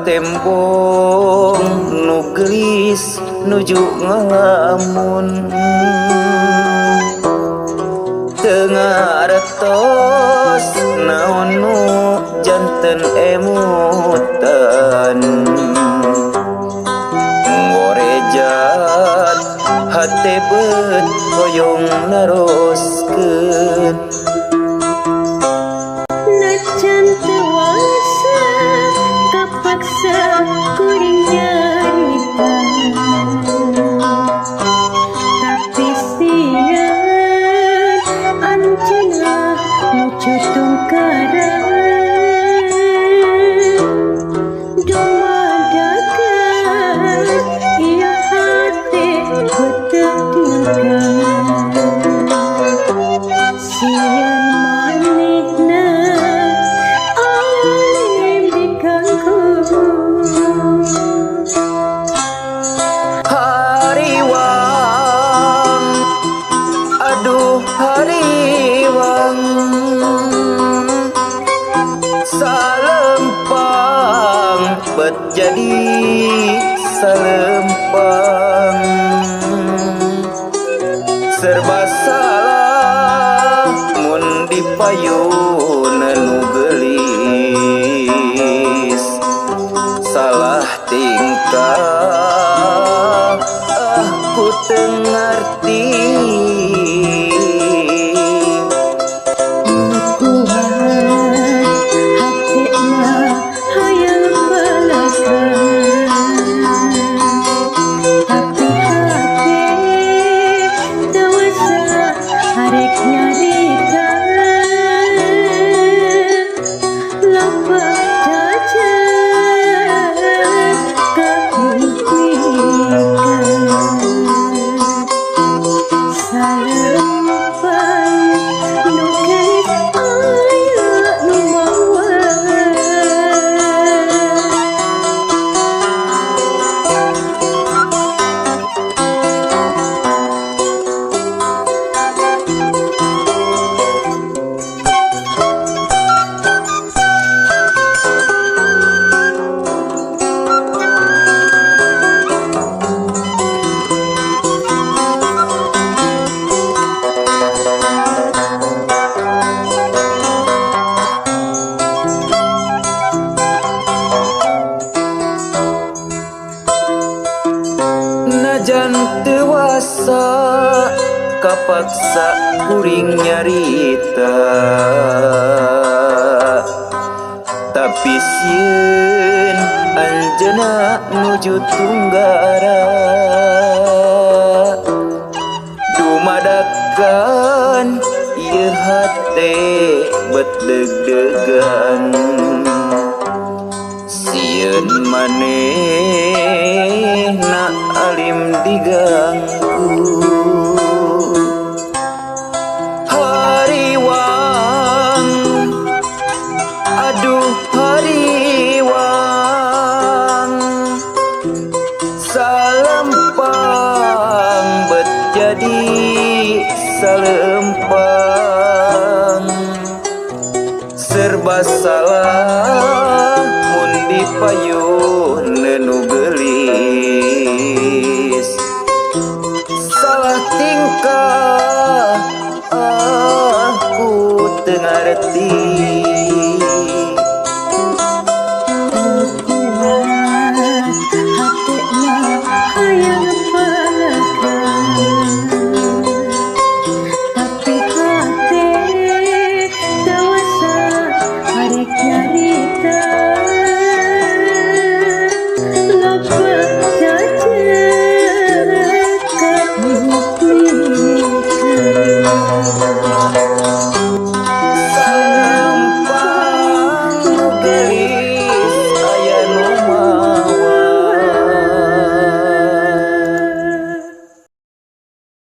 tembong nu gelis nuju ngalamun tengah retos naon nu janten emutan ngorejat hate bet hoyong naroskeun najan tewasa kapaksa kuring nyarita tapi sieun anjeunna nuju tungkaran dumadakan ieu hate beteuh tinggal sieun manehna alim diganggu hariwang aduh hariwang salempang bet jadi salempang serba salah mun dipayuna nu gelis salah tingkah aku teu ngarti kuat hatena hayang balasan tapi hati dewasa harek nyarita loba jajan kahimpikan salempang nu gelis aya nu mawa najan dewasa kapaksa kuring nyarita tapi sieun anjeunna nuju tunggara dumadakan ieu hate bet deg-degan sieun manehna alim diganggu hariwang aduh hariwang salempang bet jadi salempang serba salah mun dipayuna nu gelis salah tingkah aku teu ngarti